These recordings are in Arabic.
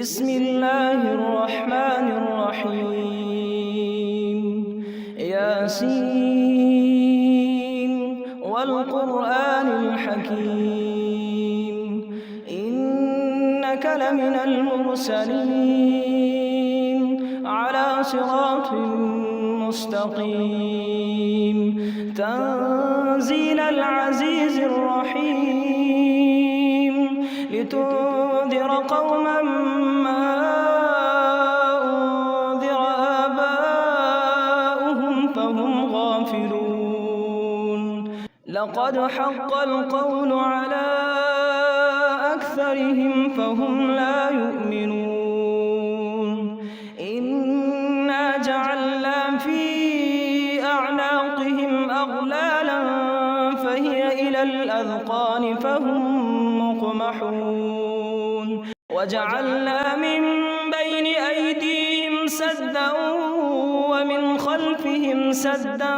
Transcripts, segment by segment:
بسم الله الرحمن الرحيم ياسين والقرآن الحكيم إنك لمن المرسلين على صراط مستقيم تنزيل العزيز الرحيم لتنذر قوما ما أنذر آباؤهم فهم غافلون لقد حق القول على أكثرهم فهم لا يؤمنون إنا جعلنا في أعناقهم أغلالا فهي إلى الأذقان فهم مقمحون وجعلنا من بين أيديهم سدا ومن خلفهم سدا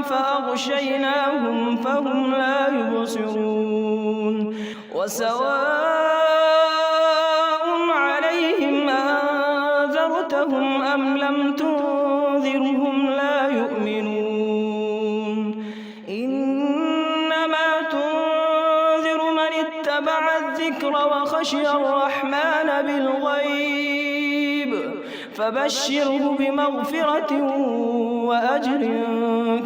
فأغشيناهم فهم لا يبصرون وسواء عليهم أنذرتهم أم لم تنذرهم لا يؤمنون إنما تنذر من اتبع الذكر وخشي الرحمن بالغيب فبشره بمغفرة وأجر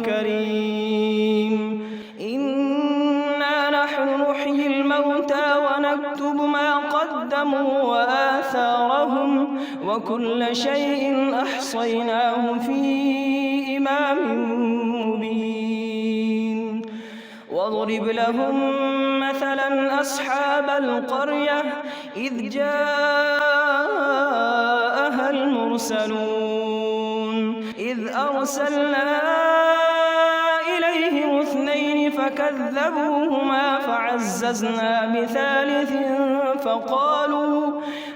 كريم إنا نحن نحيي الموتى ونكتب ما قدموا وآثارهم وكل شيء أحصيناه في إمام مبين واضرب لهم مثلا أصحاب القرية إذ جاءها المرسلون إذ أرسلنا إليهم اثنين فكذبوهما فعززنا بثالث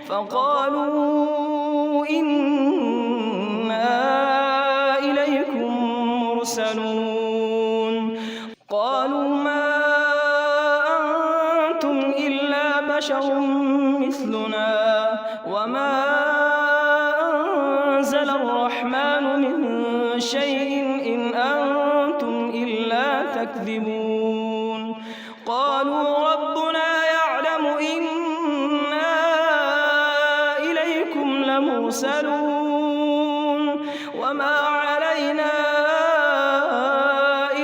فقالوا إنا إليكم مرسلون قالوا ما أنتم إلا بشر مثلنا وما أنزل الرحمن من شيء إن أنتم إلا تكذبون قالوا ربنا يعلم إنا إليكم لمرسلون وما علينا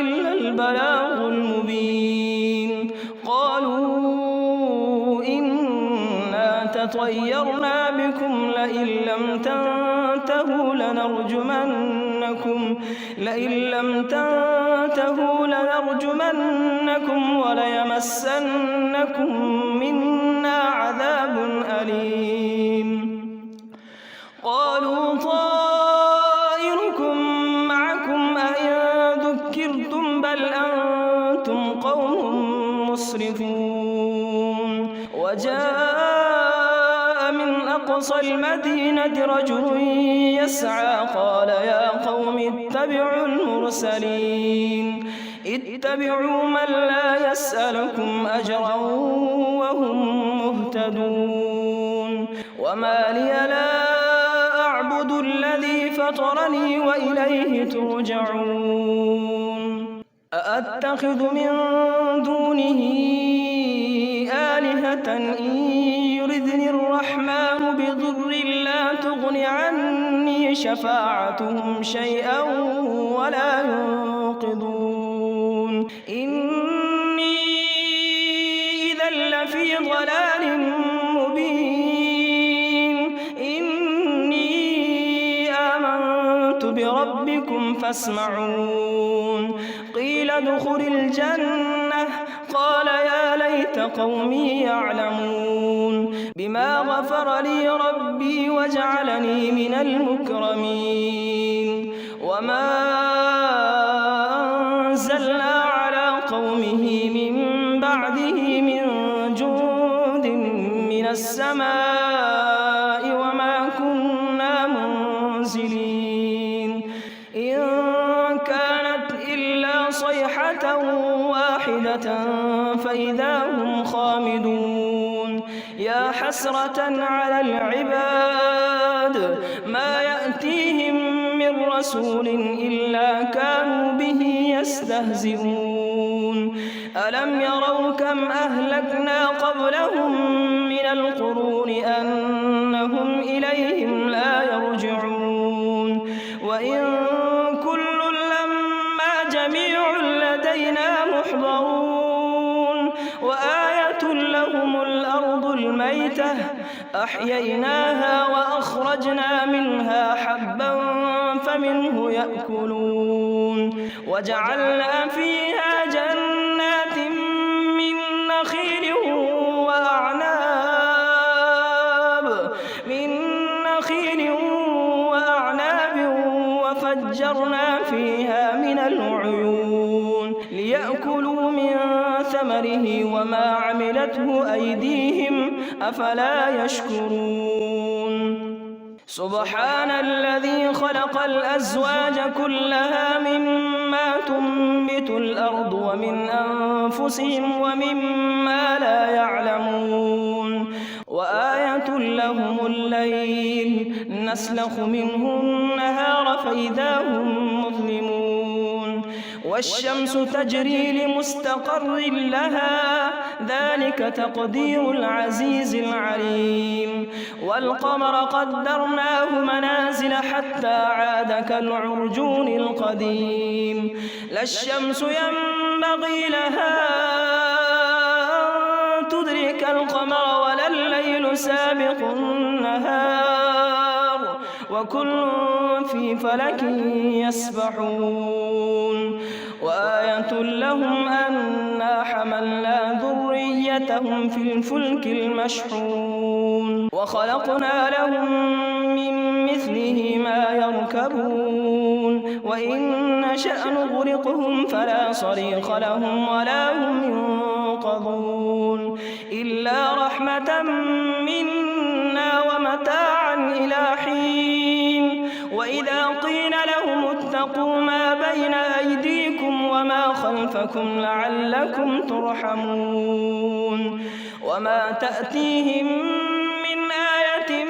إلا البلاغ المبين قالوا إنا تطيرنا بكم لئن لم تنتهوا لنرجمنكم وليمسنكم منا عذاب أليم قالوا طائركم معكم أئن ذكرتم بل أنتم قوم مسرفون وجاء من أقصى المدينة رجل يسعى قال يا قوم اتبعوا المرسلين اتبعوا من لا يسألكم أجرا وهم مهتدون وما لي لا أعبد الذي فطرني وإليه ترجعون أأتخذ من دونه آلهة إن يردني الرحمن بضر لا تغن عني شفاعتهم شيئا ولا ينقذون إني إذا لفي ضلال مبين إني آمنت بربكم فاسمعون قيل ادخل الجنة قال يا ليت قومي يعلمون بما غفر لي ربي وجعلني من المكرمين وما أنزلنا على قومه من بعده من جند من السماء وما كنا منزلين إن كانت إلا صيحة واحدة فإذا هم خامدون يا حسرة على العباد ما يأتيهم من رسول إلا كانوا به يستهزئون ألم يروا كم أهلكنا قبلهم من القرون أنهم إليهم لا يرجعون وإن كل لما جميع لدينا محضرون وآية لهم الأرض الميتة أحييناها وأخرجنا منها حبا فمنه يأكلون وجعلنا فيها جنات من نخيل وأعناب وفجرنا فيها من العيون ليأكلوا من ثمره وما عملته أيديهم أفلا يشكرون سبحان الذي خلق الأزواج كلها مما تنبت الأرض ومن أنفسهم ومما لا يعلمون وآية لهم الليل نسلخ منه النهار فإذا هم مظلمون والشمس تجري لمستقر لها ذلك تقدير العزيز العليم والقمر قدرناه منازل حتى عاد كالعرجون القديم لا الشمس ينبغي لها أن تدرك القمر ولا الليل سابق النهار وكل في فلك يسبحون وآية لهم أنا حملنا ذريتهم في الفلك المشحون وخلقنا لهم من مثله ما يركبون وإن نشأ نغرقهم فلا صريخ لهم ولا هم ينقذون إلا رحمة منا ومتاعا إلى حين وإذا قيل لهم اتقوا ما بين أيديكم وما خلفكم لعلكم ترحمون وما تأتيهم من آية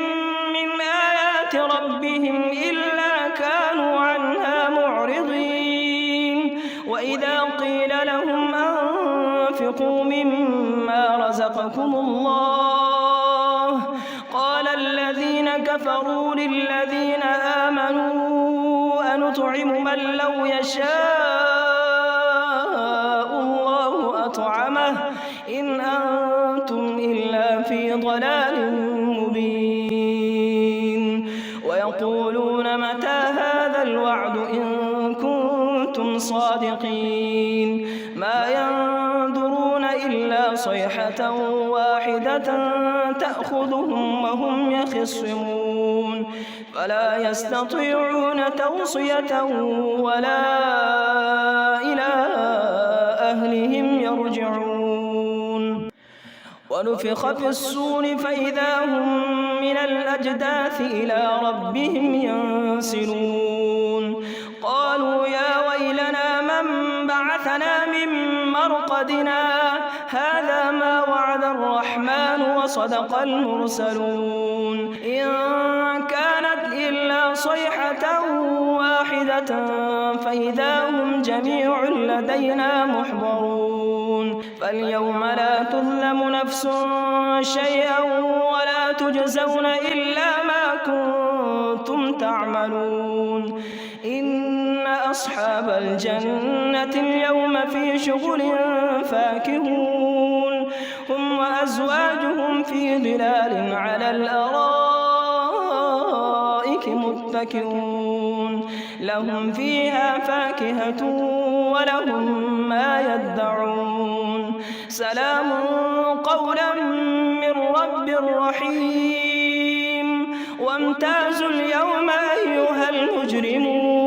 من آيات ربهم إلا كانوا عنها معرضين وإذا قيل لهم أنفقوا مما رزقكم الله قال الذين كفروا للذين آمنوا أنطعم من لو يشاء الله أطعمه إن أنتم إلا في ضلال مبين ويقولون متى هذا الوعد إن كنتم صادقين ما ينظرون إلا صيحة واحدة تأخذهم وهم يخصمون فلا يستطيعون توصية ولا إلى أهلهم يرجعون ونفخ في الصور فإذا هم من الأجداث إلى ربهم ينسلون قالوا يا ويلنا من بعثنا من مرقدنا هذا ما وعد الرحمن وصدق المرسلون إن كانت إلا صيحة واحدة فإذا هم جميع لدينا محضرون فاليوم لا تظلم نفس شيئا ولا تجزون إلا ما كنتم تعملون إن أصحاب الجنة اليوم في شغل فاكهون هم وأزواجهم في ظلال على الأرائك متكئون لهم فيها فاكهة ولهم ما يدعون سلام قولا من رب رحيم وامتازوا اليوم أيها المجرمون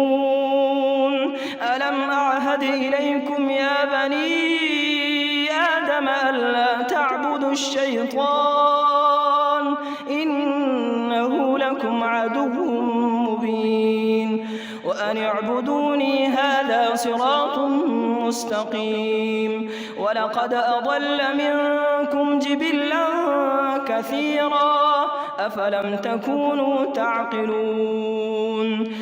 ألم أعهد إليكم يا بني آدم ألا تعبدوا الشيطان إنه لكم عدو مبين وأن اعبدوني هذا صراط مستقيم ولقد أضل منكم جبلا كثيرا أفلم تكونوا تعقلون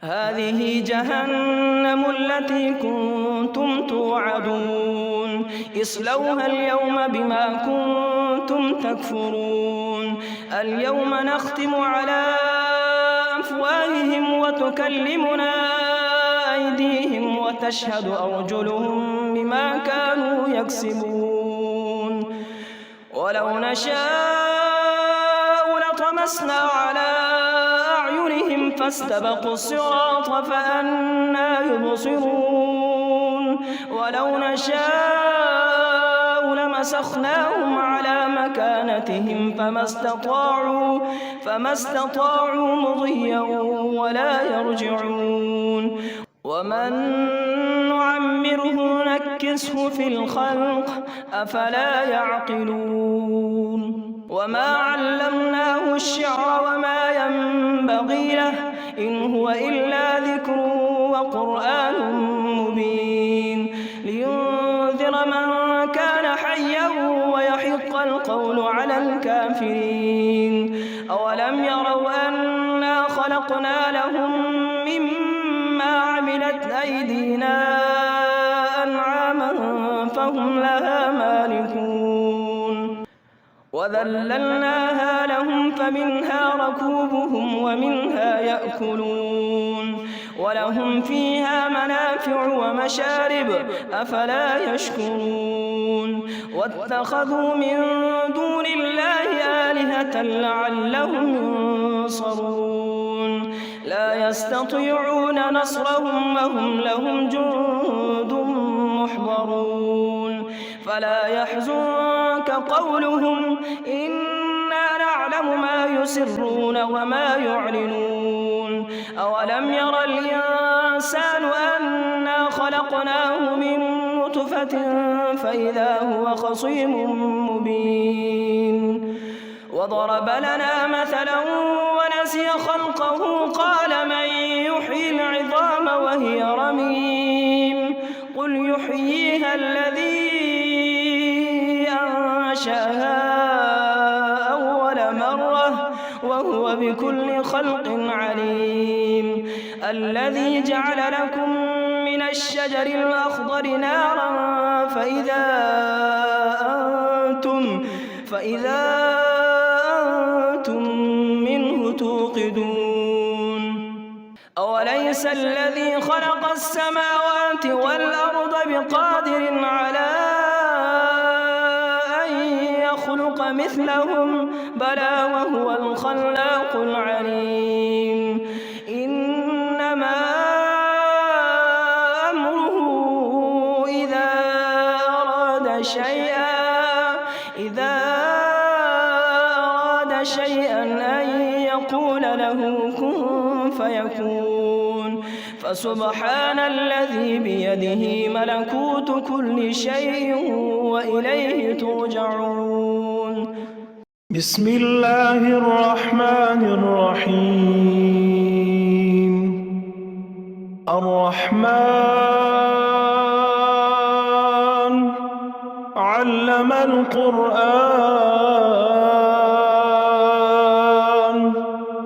هذه جهنم التي كنتم توعدون اصلوها اليوم بما كنتم تكفرون اليوم نختم على أفواههم وتكلمنا أيديهم وتشهد أرجلهم بما كانوا يكسبون ولو نشاء لطمسنا على أعينهم فاستبقوا الصراط فأنى يبصرون ولو نشاء لمسخناهم على مكانتهم فما استطاعوا مضيا ولا يرجعون ومن نعمره نكسه في الخلق أفلا يعقلون وما علمناه الشعر وما ينبغي له إن هو إلا ذكر وقرآن مبين لينذر من كان حيا ويحق القول على الكافرين أولم يروا أنا خلقنا لهم مما عملت أيدينا أنعاما فهم لها مالكون وذللناها لهم فمنها ركوبهم ومنها يأكلون ولهم فيها منافع ومشارب أفلا يشكرون واتخذوا من دون الله آلهة لعلهم ينصرون لا يستطيعون نصرهم وهم لهم جند محضرون فلا يحزنك قولهم إنا نعلم ما يسرون وما يعلنون أولم ير الإنسان أنا خلقناه من نطفة فإذا هو خصيم مبين وضرب لنا مثلا ونسي خلقه قال من يحيي العظام وهي رميم قل يحييها الذي أنشأها أول مرة وهو بكل خلق عليم الذي جعل لكم من الشجر الأخضر نارا فإذا أنتم منه توقدون أوليس الذي خلق السماوات والأرض بقادر على أن يخلق مثلهم بلى وهو الخلاق العليم إنما أمره إذا أراد شيئا أن يقول له كن فيكون فسبحان الذي بيده ملكوت كل شيء وإليه ترجعون بسم الله الرحمن الرحيم الرحمن علم القرآن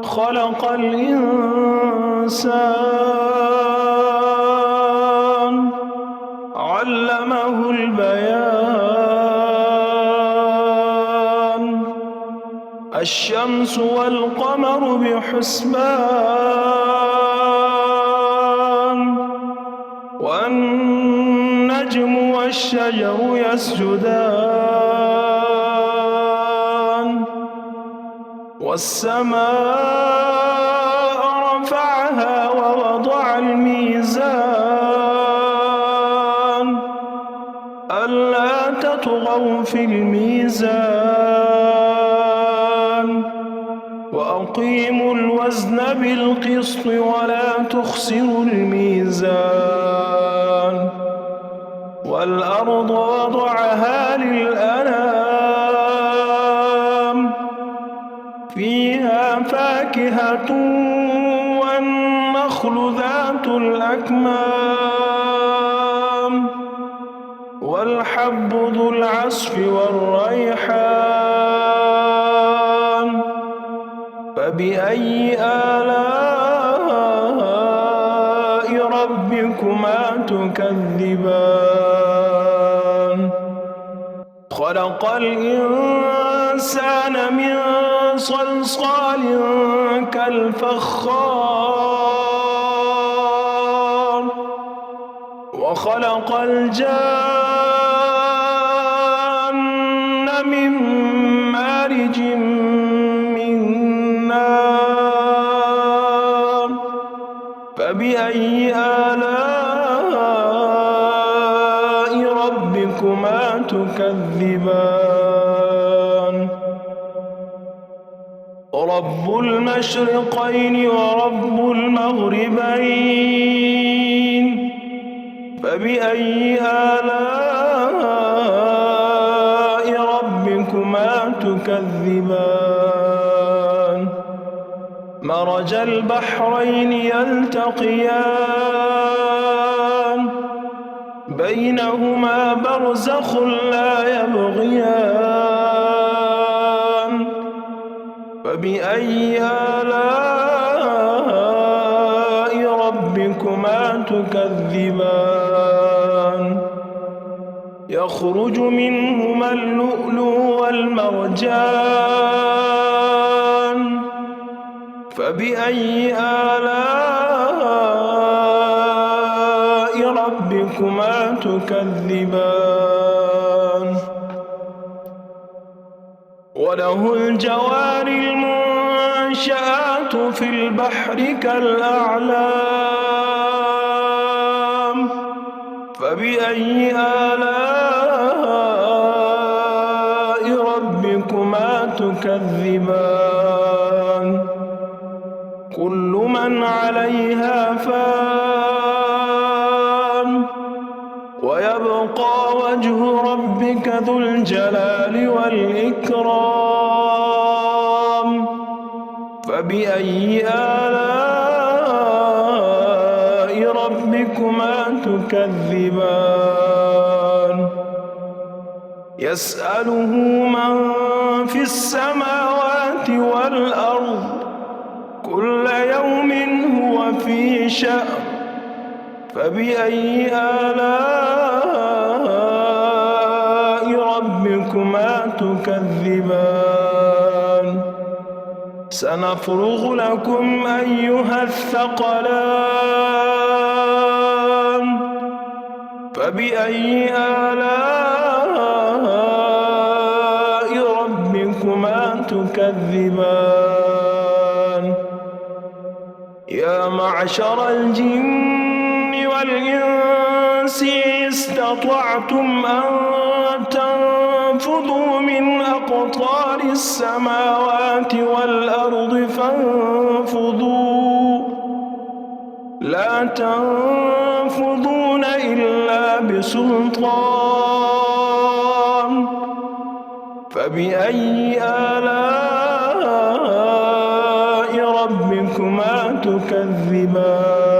خلق الإنسان علمه البيان الشمس والقمر بحسبان والنجم والشجر يسجدان والسماء رفعها ووضع الميزان ألا تطغوا في الميزان وأقيموا الوزن بالقسط ولا تخسروا الميزان والأرض وضعها للأنام فيها فاكهة والنخل ذات الأكمام والحب ذو العصف والريحان فبأي آلاء ربكما تكذبان خلق الإنسان من صلصال كالفخار وخلق الجان من مارج من نار فبأي آلاء ربكما تكذبان رب المشرقين ورب المغربين فبأي آلاء ربكما تكذبان مرج البحرين يلتقيان بينهما برزخ لا يبغيان فبأي آلاء ربكما تكذبان يخرج منهما اللؤلؤ والمرجان فبأي آلاء ربكما تكذبان وله الجوار المنشآت في البحر كالأعلام فبأي آلاء ربكما تكذبان كل من عليها فان ويبقى وجه ربك ذو الجلال والإكرام فبأي آلاء ربكما تكذبان يسأله من في السماوات والأرض كل يوم هو في شأن فبأي آلاء ربكما تكذبان سنفرغ لكم أيها الثقلان فبأي آلاء ربكما تكذبان يا معشر الجن والإنس استطعتم أن تنفذوا من أقطار السماوات والأرض فانفذوا لا تنفذون إلا بسلطان فبأي آلاء ربكما تكذبان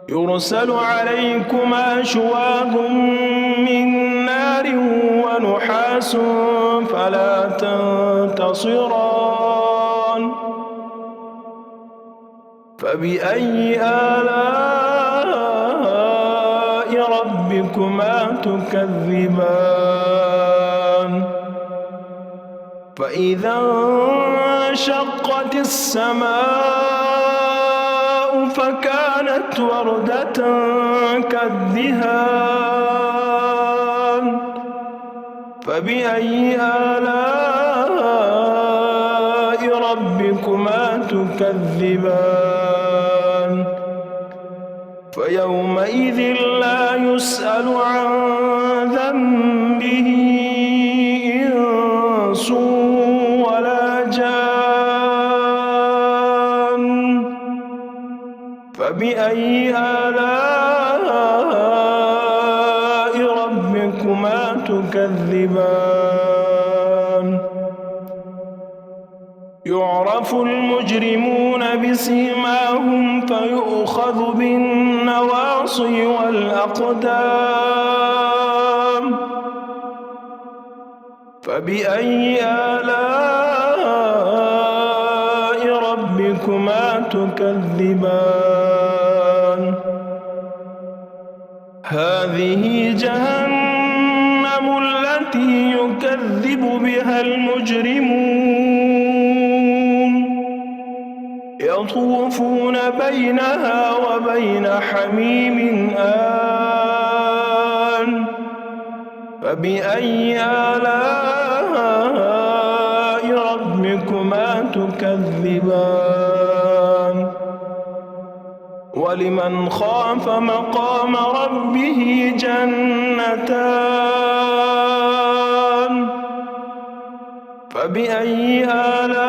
يرسل عليكما شواظ من نار ونحاس فلا تنتصران فبأي آلاء ربكما تكذبان فإذا انشقت السماء فكانت وردة كالدهان فبأي آلاء ربكما تكذبان فيومئذ لا يسأل عن ذنبه إنس ولا جان فبأي آلاء ربكما تكذبان يعرف المجرمون بسيماهم فيؤخذ بالنواصي والأقدام فبأي آلاء ربكما تكذبان هذه جهنم التي يكذب بها المجرمون يطوفون بينها وبين حميم آن فبأي آلاء ربكما تكذبان ولمن خاف مقام ربه جنتان فبأي آلاء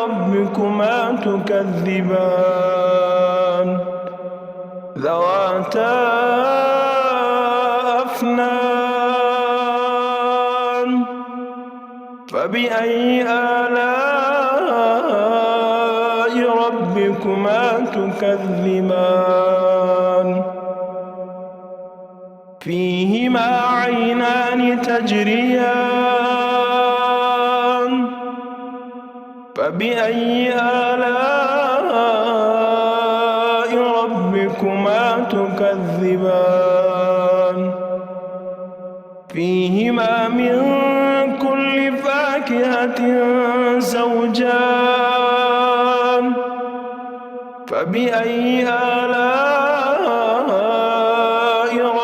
ربكما تكذبان ذواتا أفنان فبأي آلاء ربكما تكذبان فيهما عينان تجريان فبأي آلاء ربكما تكذبان فيهما من كل فاكهة زوجان فبأي آلاء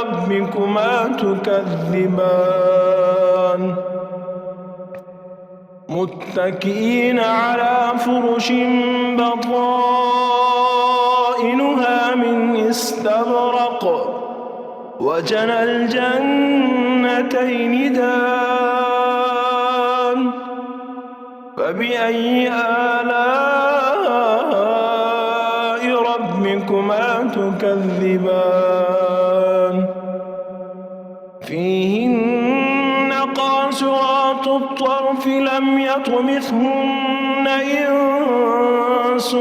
ربكما تكذبان متكئين على فرش بطائنها من استبرق وجنى الجنتين دان فبأي آلاء ربكما تكذبان فيهن قاصرات الطرف لم يطمثهن إنس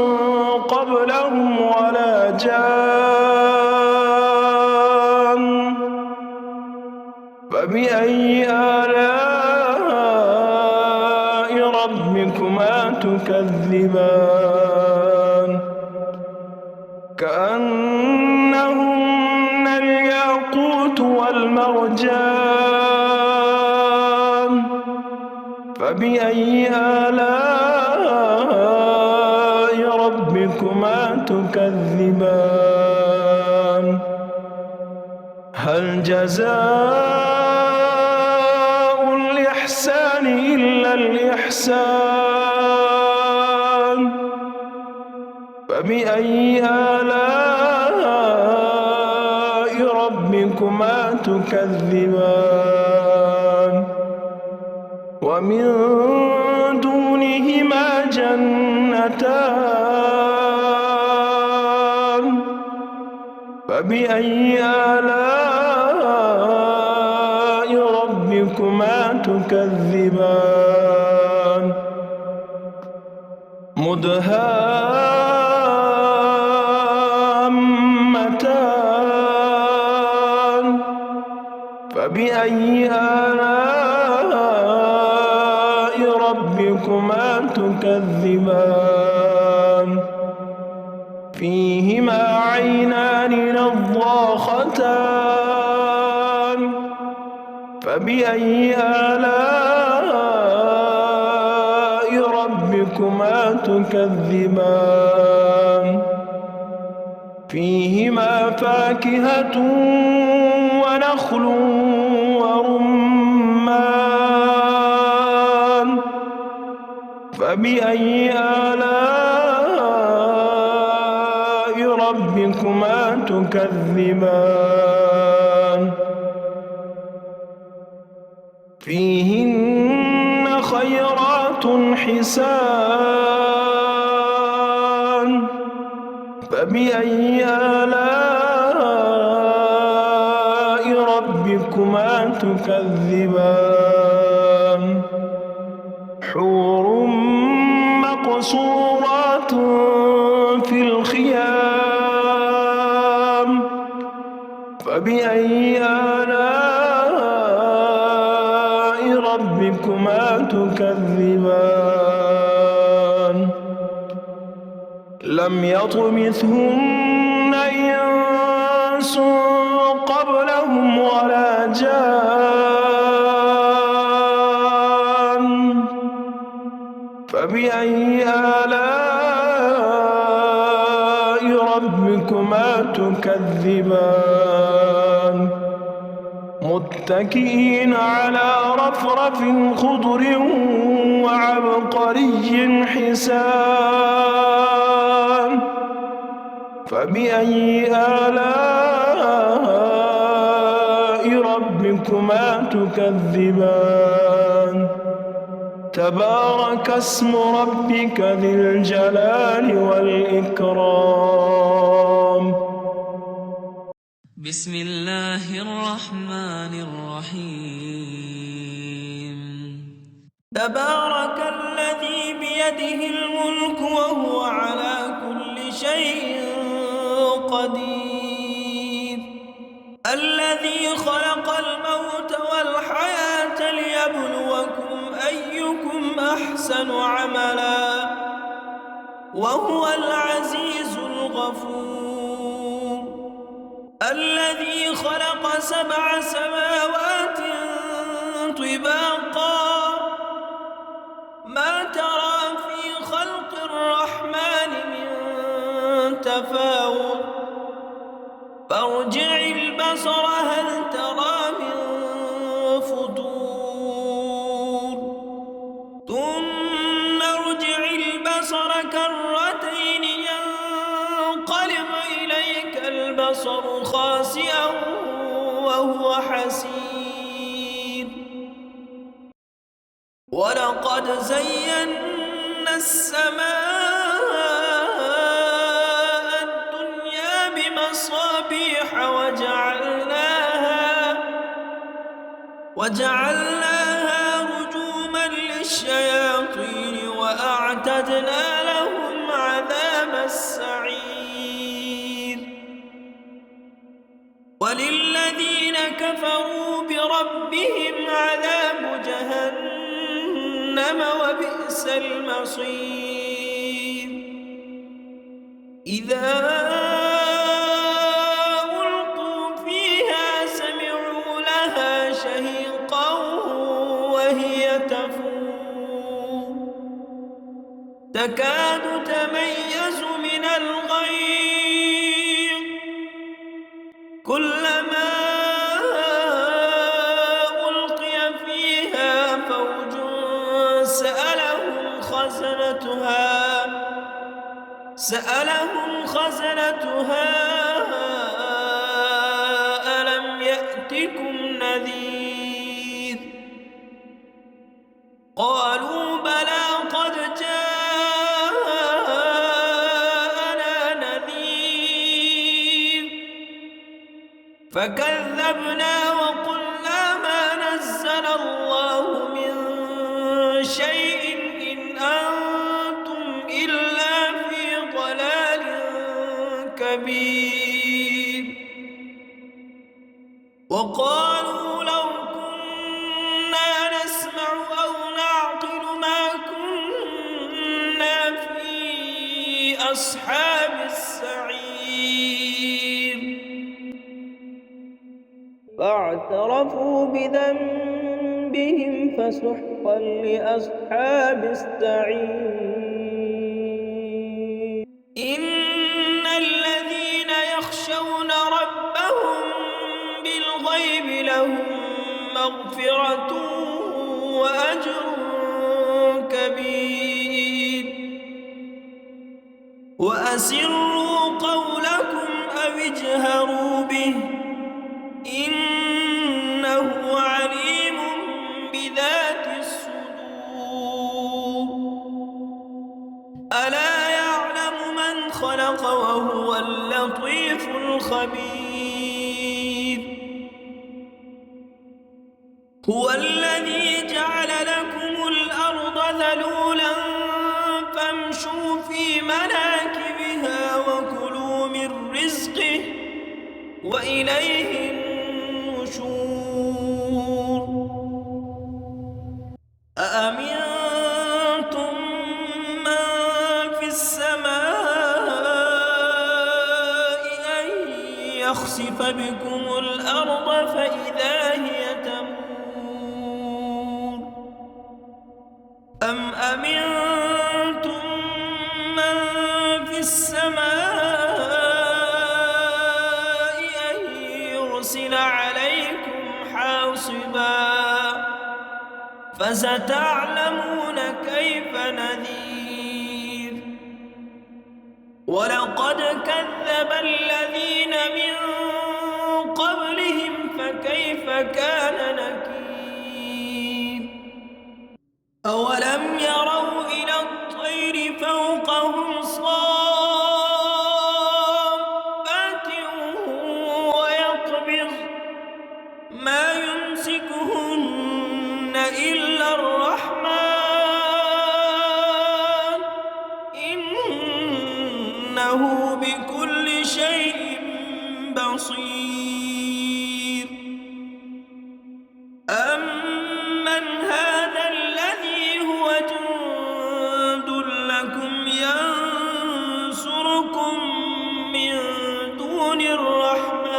قبلهم ولا جان فبأي آلاء ربكما تكذبان كأنهن الياقوت والمرجان فبأي آلاء ربكما تكذبان هل جزاء الإحسان إلا الإحسان فبأي آلاء ربكما تكذبان ومن دونهما جنتان فبأي آلاء ربكما تكذبان مدهامتان فبأي آلاء ربكما تكذبان فيهما عينان نضاختان فبأي آلاء ربكما تكذبان فيهما فاكهة ونخل ورمان فبأي آلاء ربكما تكذبان فيهن خيرات حسان فبأي آلاء ربكما تكذبان حور مقصورات في الخيام فبأي آلاء ربكما ربكما تكذبان لم يطمثهن إنس قبلهم ولا جان فبأي آلاء ربكما تكذبان متكئين على رفرف خضر وعبقري حسان فبأي آلاء ربكما تكذبان تبارك اسم ربك ذي الجلال والإكرام بسم الله الرحمن الرحيم تبارك الذي بيده الملك وهو على كل شيء قدير الذي خلق الموت والحياة ليبلوكم أيكم أحسن عملا وهو العزيز الغفور الذي خلق 7 سماوات طباقا ما ترى في خلق الرحمن من تفاوت فارجع البصر هل ترى من فطور ثم ارجع البصر كرتين ينقلب إليك البصر خاسئا وهو حسير ولقد زينا السماء الدنيا بمصابيح وجعلناها رجوما للشياطين وأعتدنا لهم عذاب السعير وللذين كفروا بربهم عذاب جهنم وبئس المصير إذا ألقوا فيها سمعوا لها شهيقا وهي تفور تكاد تميز من الغيظ كلما ألقي فيها فوج سألهم خزنتها ألم يأتكم نذير قالوا بلى قد جاءنا نذير فكذبنا وقلنا ما نزل الله من شيء إن أنتم إلا في ضلال كبير وقالوا لو كنا نسمع أو نعقل ما كنا في أصحاب السعير فاعترفوا بذنبهم فسحقا لأصحاب السعير إن الذين يخشون ربهم بالغيب لهم مغفرة وأجر كبير وأسروا قولكم أو اجهروا به إنه عليم بذات الصدور ألا يعلم من خلق وهو اللطيف الخبير هو الذي جعل لكم الأرض ذلولا فامشوا في مناكبها وكلوا من رزقه وإليه النشور أأمنتم من في السماء أن يخسف بكم الأرض فإذا هي تمور أم أمنتم من في السماء أن يرسل عليكم حاصبا فستعلمون كيف نذير ولقد كذب الذين من قبلهم فكيف كان نكير أولم يروا إلى الطير فوقهم صافات ويقبض ما يمسكهن إلا الرحمن إنه بكل شيء بصير أمن هذا الذي هو جند لكم ينصركم من دون الرحمن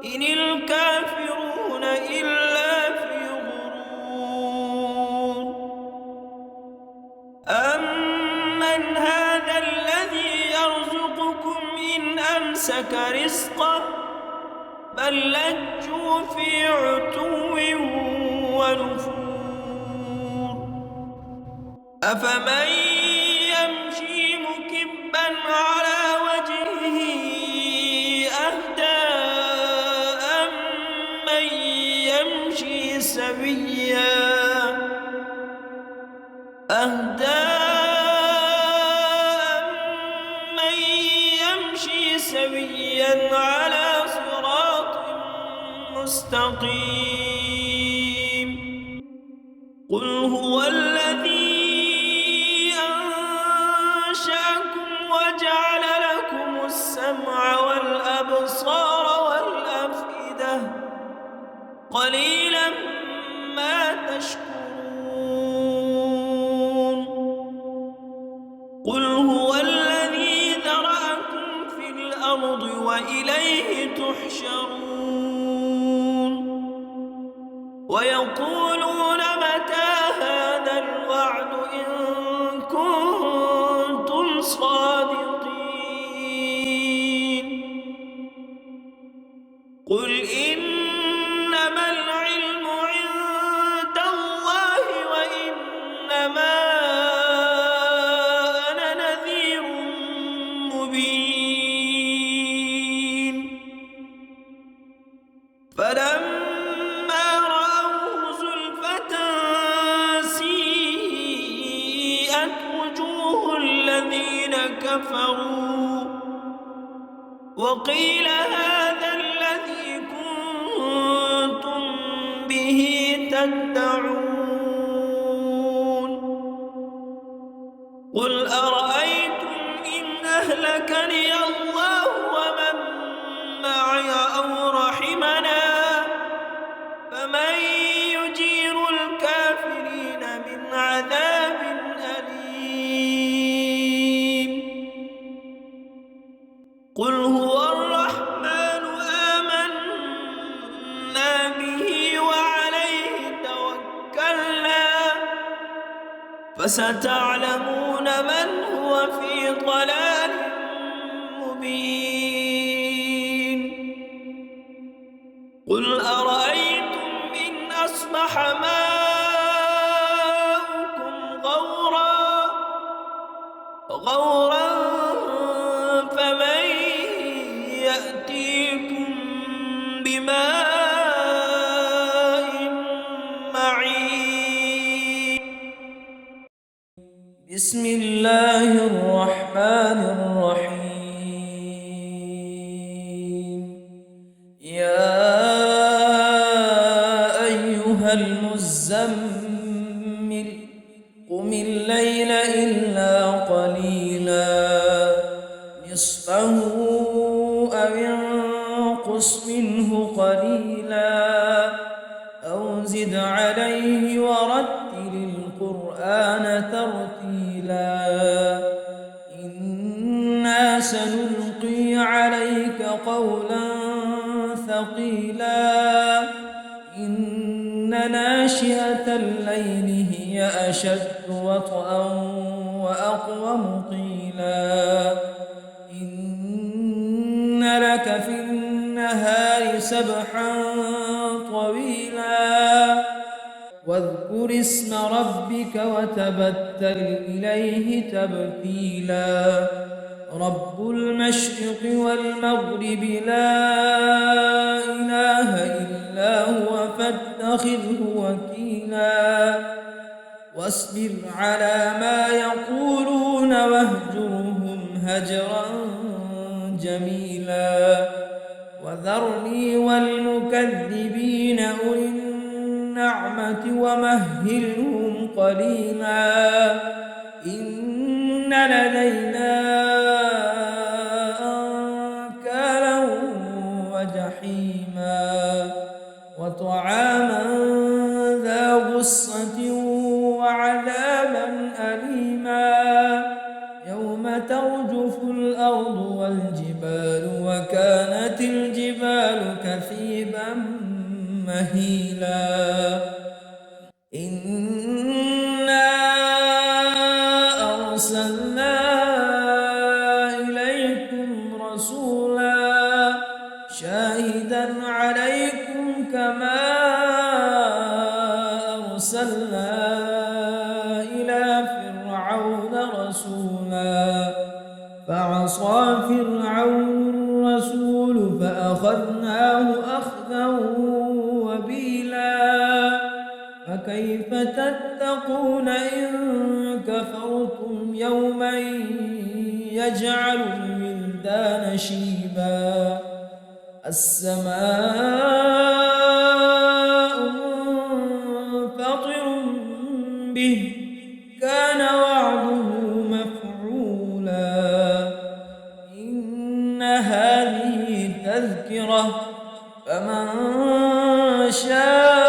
إن الكافرون إلا في غرور أمن هذا الذي يرزقكم إن أمسك رزقه بل لجوا في عتو ونفور أفمن يمشي مكبا على وجهه أهدى أمن يمشي سويا على صراط مستقيم قل هو الذي أنشأكم وجعل لكم السمع والأبصار والأفئدة قليلا ما تشكرون قل هو الذي ذرأكم في الأرض وإليه تحشرون ويقولون متى هذا الوعد إن كنتم صادقين قل إنما العلم عند الله وإنما أنا نذير مبين فلما رأوه زلفة سيئت وجوه الذين كفروا وقيل هذا الذي كنتم به تدعون قل أرأيتم إن أهلكني الله ومن معي أو رحمنا فمن يجير الكافرين من عذاب أليم قل هو الرحمن آمنا به وعليه توكلنا فستعلمون من هو في ضلال مبين قل أرأيتم إن أصبح ماؤكم غورا فمن يأتيكم بماء معين بسم الله الرحمن الرحيم يا أيها المزمل قم الليل إلا قليلا نصفه أو انقص منه قليلا أو زد زد عليه ورتل القرآن ترتيلا إنا سنلقي عليك قولا ثقيلا إن ناشئة الليل هي أشد وطئا وأقوم قيلا إن لك في النهار سبحا طويلا واذكر اسم ربك وتبتل إليه تبتيلا رب المشرق والمغرب لا إله إلا هو فاتخذه وكيلا واصبر على ما يقولون واهجرهم هجرا جميلا وذرني والمكذبين أولي النعمة ومهلهم قليلا إن لدينا أنكالا وجحيما وطعاما ذا غصة وعذابا أليما يوم ترجف الأرض والجبال وكانت الجبال كثيبا مهيلا إنا أرسلنا إليكم رسولا شاهدا عليكم كما أرسلنا إلى فرعون رسولا فعصى فرعون الرسول فأخذناه أخذا وبيلا فكيف تتقون إن كفرتم يوما يجعل الولدان شيبا السماء منفطر به كان وعده مفعولا إن هذه تذكرة فمن شاء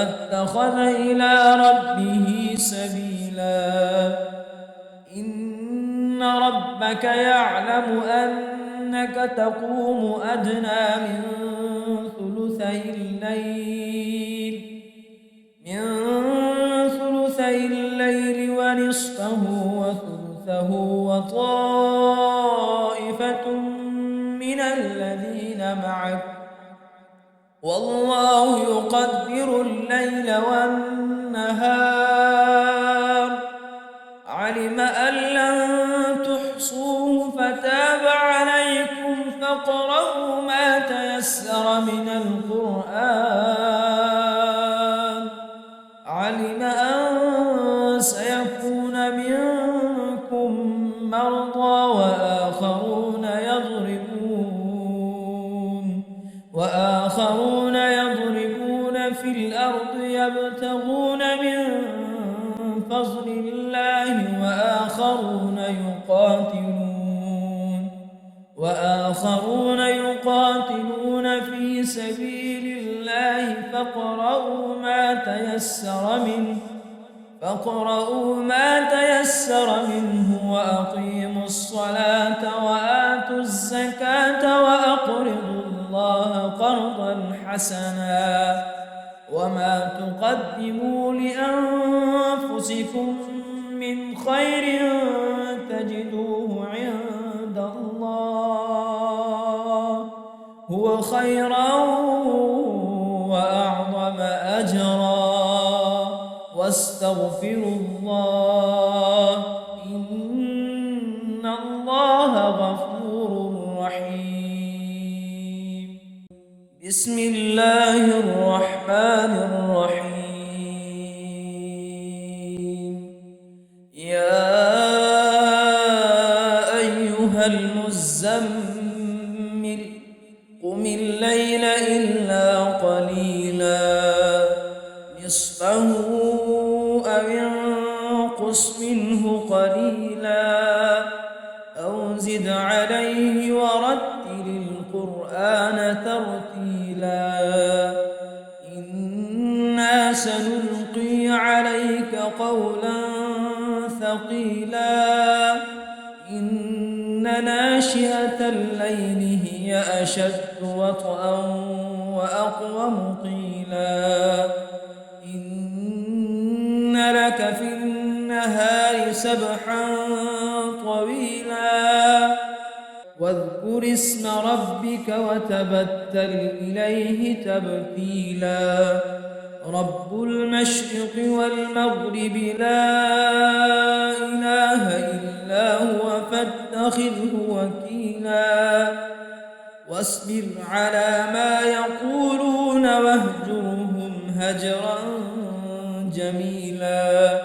اتخذ إلى ربه سبيلا إن ربك يعلم أنك تقوم أدنى من ثلثي الليل ونصفه وثلثه وطائفة من الذين معك والله يقدر الليل والنهار علم أن لن تحصوه فتاب عليكم فاقرؤوا ما تيسر من القرآن علم أن سيكون منكم مرضى وآخرون يضربون في الأرض يبتغون من فضل الله وآخرون يقاتلون في سبيل الله فاقرؤوا ما تيسر منه وأقيموا الصلاة وآتوا الزكاة وأقرضوا الله قرضا حسنا وما تقدموا لأنفسكم من خير تجدوه عند الله هو خيرا وأعظم أجرا واستغفروا الله إن الله غفور رحيم بسم الله الرحمن الرحيم يا أيها المزمل قم الليل إلا قليلا نصفه أو انقص منه قليلا أو زد عليه ورتل القرآن ترتيلا سنلقي عليك قولا ثقيلا إن ناشئة الليل هي أشد وطئا وأقوم قيلا إن لك في النهار سبحا طويلا واذكر اسم ربك وتبتل إليه تبتيلا رب المشرق والمغرب لا إله إلا هو فاتخذه وكيلا واصبر على ما يقولون واهجرهم هجرا جميلا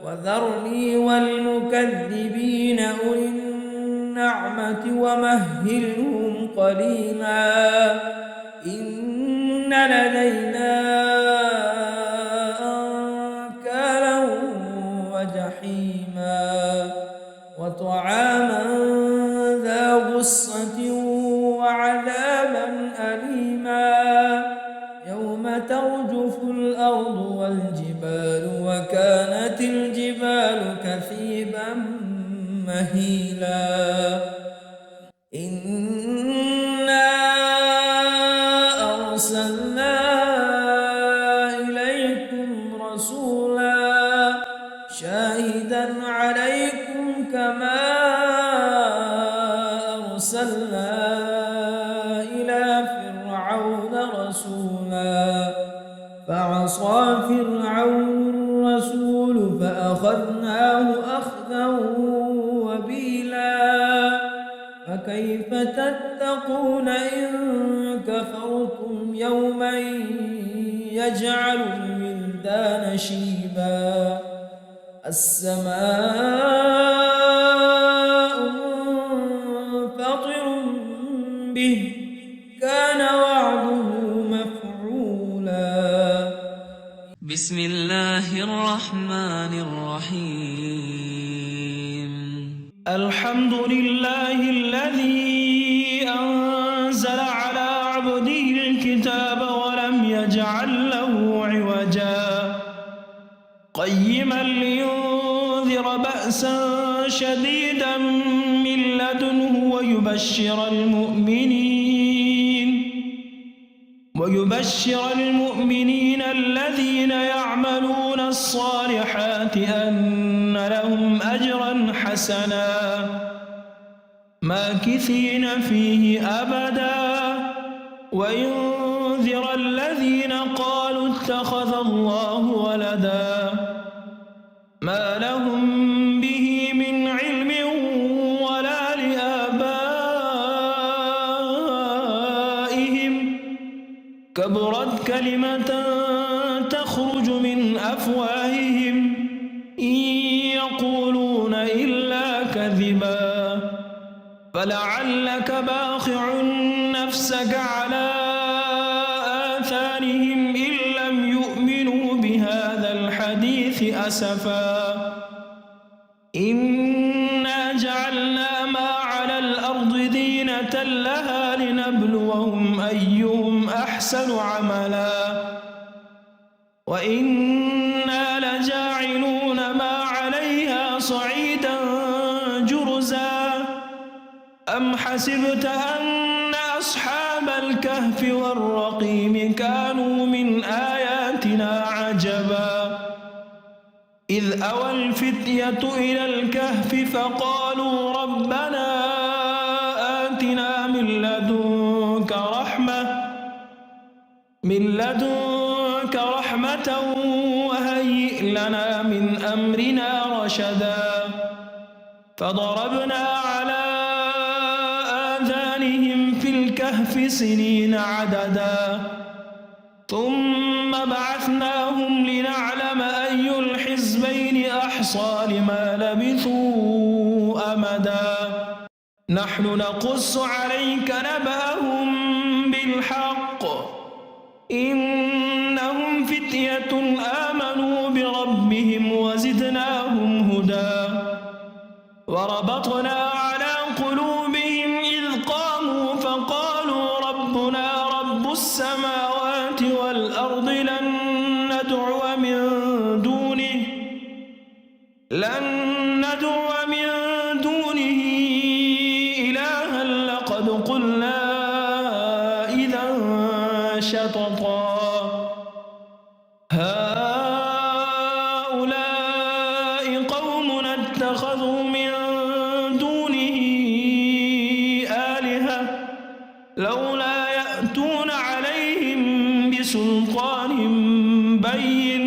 وذرني والمكذبين أولي النعمة ومهلهم قليلا إن لدينا أنكالا وجحيما وطعاما ذا غصة وعذابا أليما يوم ترجف الأرض والجبال وكانت الجبال كثيبا مهيلا إنا أرسلنا إليكم رسولا شاهدا عليكم كما أرسلنا إلى فرعون رسولا فعصى فرعون الرسول فأخذناه أخذا وبيلا فكيف تتقون إن كفرتم يوما يجعل الولدان شيبا السماء منفطر به كان وعده مفعولا بسم الله الرحمن الرحيم الحمد لله الذي أنزل على عبده الكتاب ولم يجعل له عوجا قيما لينذر بأسا شديدا من لدنه ويبشر المؤمنين الذين يعملون الصالحات أن لهم أجرا حسنا ماكثين فيه أبدا وينذر الذين قالوا اتخذ الله ولدا ما لهم به من علم ولا لآبائهم كبرت كلمة تخرج من أفواههم إن يقولون إلا كذبا فلعلك باخع نفسك على آثارهم إن لم يؤمنوا بهذا الحديث أسفا إنا جعلنا ما على الأرض زينة لها لنبلوهم أيهم أحسن عملا وإنا لجاعلون ما عليها صعيدا جرزا أم حسبت أن أصحاب الكهف والرقيم كانوا من آياتنا عجبا إذ أوى الفتية إلى الكهف فقالوا ربنا آتنا من لدنك رحمة وهيئ لنا من أمرنا رشدا فضربنا على آذانهم في الكهف سنين عددا ثم بعثناهم لنعلم أي الحزبين أحصى لما لبثوا أمدا نحن نقص عليك نبأهم بالحق إنهم فتية آمنوا بربهم وزدناهم هدى وربطنا على قلوبهم إذ قاموا فقالوا ربنا رب السماوات والأرض لن ندعو من دونه إلها لقد قلنا إذا شططا هؤلاء قوم اتخذوا من دونه آلهة لولا يأتون عليهم بسلطان بين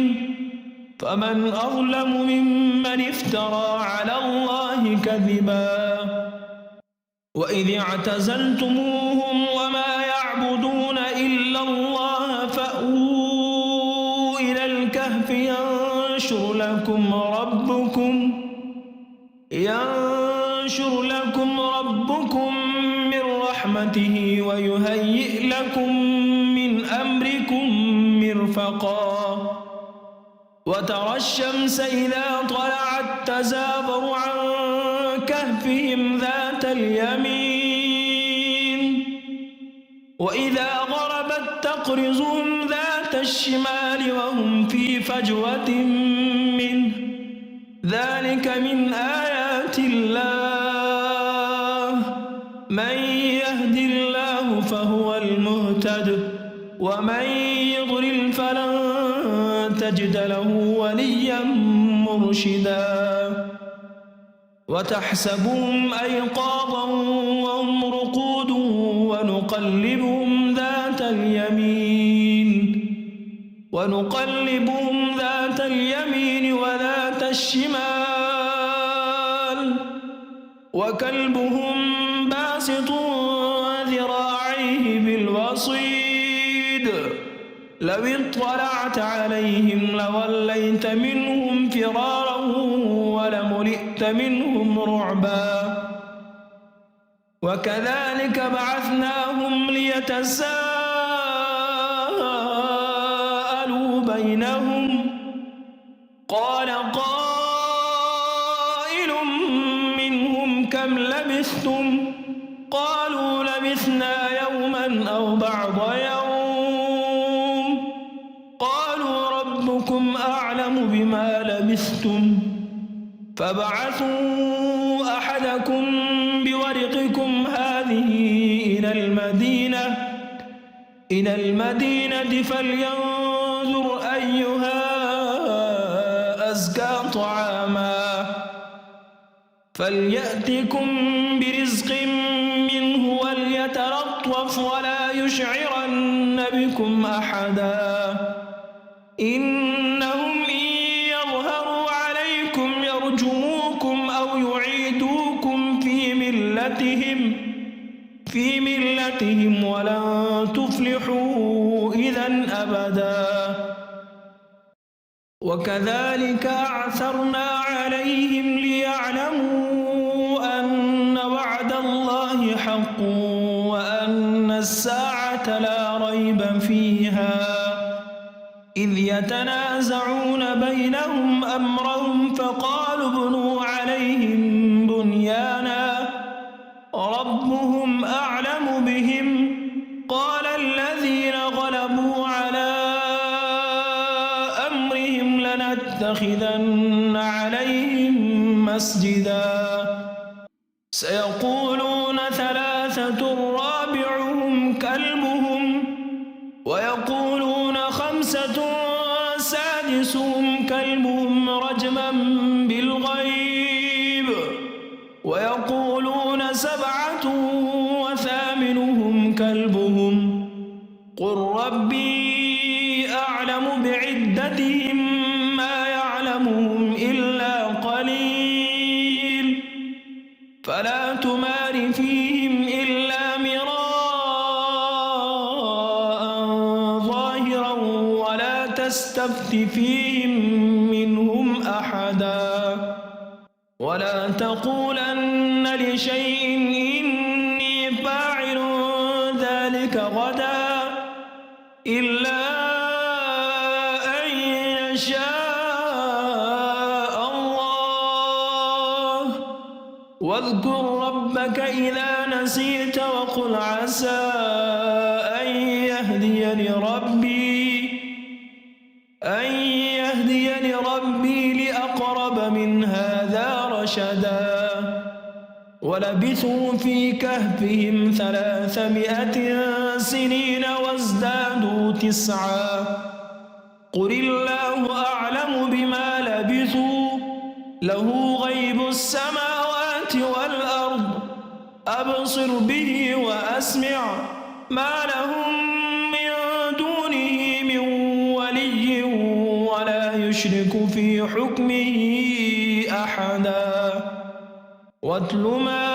فمن أظلم ممن افترى على الله كذبا وإذ اعتزلتموهم وما يعبدون إلا الله فأووا إلى الكهف ينشر لكم ربكم من رحمته ويهيئ لكم من أمركم مرفقا وترى الشمس إذا طلعت تزاور عن كهفهم ذات اليمين وإذا غربت تقرضهم ذات الشمال وهم في فجوة منه ذلك من آيات الله من يهد الله فهو المهتد ومن يضلل فلن تجد له وليا مرشدا وتحسبهم أيقاظا وهم رقود ونقلبهم ذات اليمين وذات الشمال وكلبهم باسط ذراعيه بالوصيد لو اطلعت عليهم لوليت منهم فرارا ولملئت منهم رعبا وكذلك بعثناهم ليتساءلوا بينهم قال قائل منهم كم لبثتم قالوا لبثنا يوما أو بعض يوم قالوا ربكم أعلم بما لبثتم فابعثوا أحدكم بورقكم هذه إلى المدينة فلينظر أيها أزكى طعاما فليأتكم برزق منه وليتلطف ولا يشعرن بكم أحدا إنهم إن يظهروا عليكم يرجموكم أو يعيدوكم في ملتهم ولن تفلحوا إذا أبدا وكذلك أعثرنا عليهم ليعلموا أن وعد الله حق وأن الساعة لا ريب فيها إذ يتنازعون بينهم أمرهم فقالوا ابنوا عليهم بنيانا ربهم أعلم بهم قال الذين غلبوا على أمرهم لنتخذن عليهم مسجدا سيقولون ثلاثة رابعهم كلبهم ويقولون خمسة سادسهم كلبهم رجما بالغيب ويقولون سبعة وثامنهم كلبهم قل ربي أعلم بعدتهم ما يعلمهم إلا قليل فلا تمار فيهم إلا مراء ظاهرا ولا تستفت فيهم منهم أحدا ولا تقولن لشيء إني فاعل ذلك غدا إلا أن يشاء الله واذكر ربك إذا نسيت وقل عسى أن يهديني ربي ولبثوا في كهفهم 300 سنين وازدادوا 9 قل الله أعلم بما لبثوا له غيب السماوات والأرض أبصر به وأسمع ما لهم من دونه من ولي ولا يشرك في حكمه أحدا واتل ما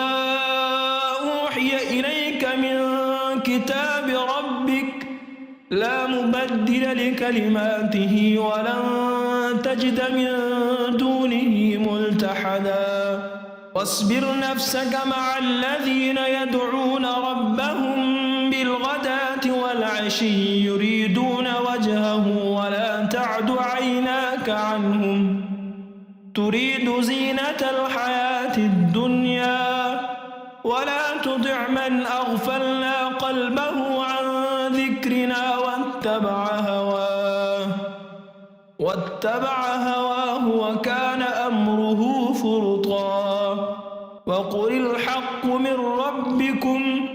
أوحي إليك من كتاب ربك لا مبدل لكلماته ولن تجد من دونه ملتحدا واصبر نفسك مع الذين يدعون ربهم بالغداة والعشي يريدون وجهه ولا تعد عيناك عنهم تريد زينة الحياة الدنيا ولا تطع من أغفلنا قلبه عن ذكرنا واتبع هواه وكان أمره فرطا وقل الحق من ربكم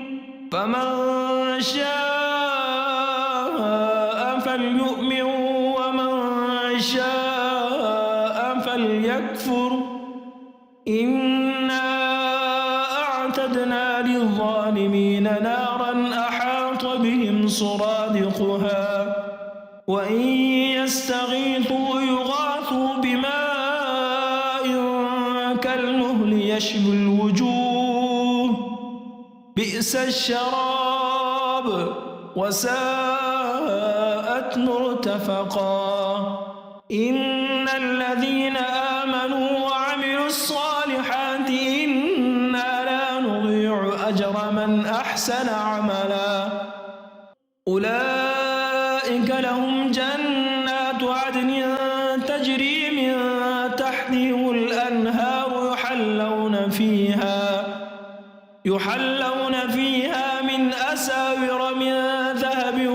فمن شاء فليؤمن ومن شاء فليكفر إنا أعتدنا للظالمين نارا أحاط بهم سرادقها وإن يستغيثوا يغاثوا بماء كالمهل يشوي الوجوه بئس الشراب وساءت مرتفقا إن الذين آمنوا وعملوا الصالحات إنا لا نضيع أجر من أحسن عملا أولئك لهم جنات عدن تجري من تحتهم الأنهار يحلون فيها من أساور من ذهب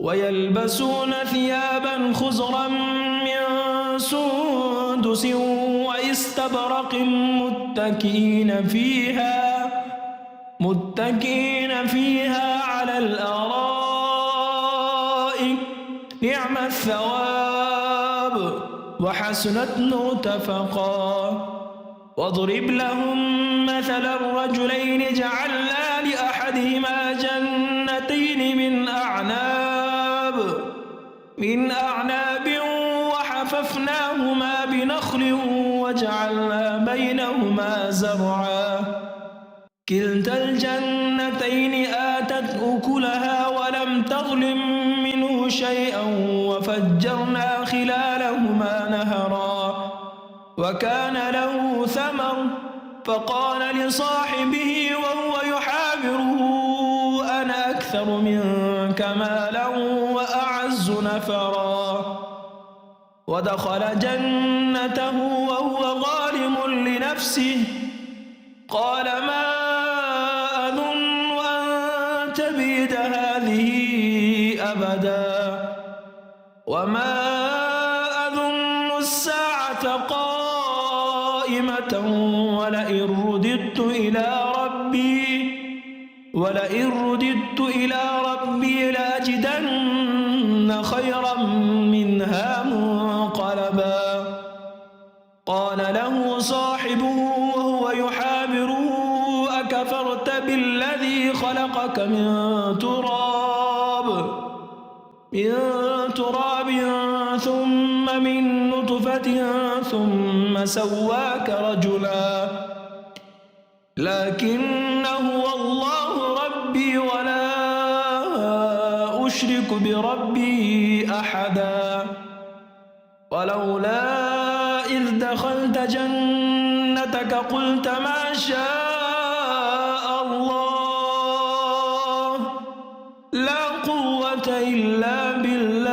ويلبسون ثيابا خضرا من سندس واستبرق متكئين فيها على الأرائك نعم الثواب وحسنت مرتفقا واضرب لهم مثل الرجلين جعلنا لأحدهما جنتين من أعناب وحففناهما بنخل وجعلنا بينهما زرعا كلتا الجنتين آتت أكلها ولم تظلم منه شيئا وفجرنا خلالهما نهرا وكان له ثمر فقال لصاحبه وهو يحاوره أنا أكثر منك مالا وأعز نفرا ودخل جنته وهو ظالم لنفسه قال ما أظن أن تبيد هذه أبدا وما أظن الساعة قائمة ولئن رددت إلى ربي لأجدن خيرا منها منقلبا قال له صاحبه وهو يحاوره أكفرت بالذي خلقك من تراب ثم من نطفة ثم سواك رجلا لكن هو الله ربي ولا أشرك بربي أحدا ولولا إذ دخلت جنتك قلت ما شاء الله لا قوة إلا بالله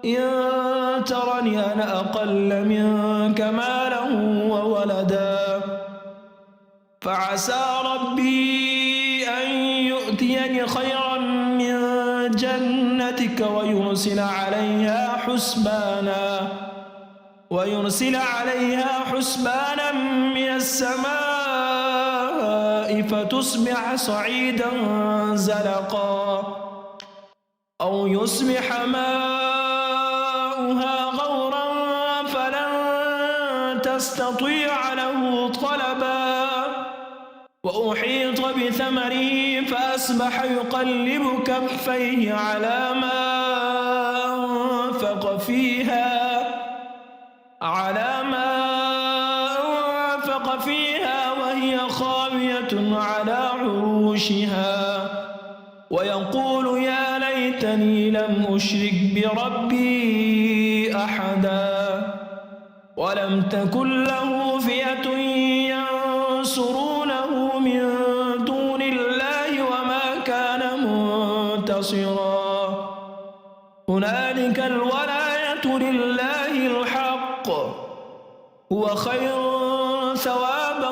إن ترني أنا أقل منك مالا وولدا فعسى ربي أن يؤتيني خيرا من جنتك ويرسل عليها حسبانا ويرسل عليها حسبانا من السماء فتصبح صعيدا زلقا أو يصبح ماؤها غورا فلن تستطيع له طلبا وأحيط بثمره فأصبح يقلب كفيه على ما أنفق فيها وهي خاوية على عروشها ويقول يا ليتني لم أشرك بربي أحدا ولم تكن له فئة ينصرونه من دون الله وما كان منتصرا هنالك الولاية لله الحق هو خير ثوابا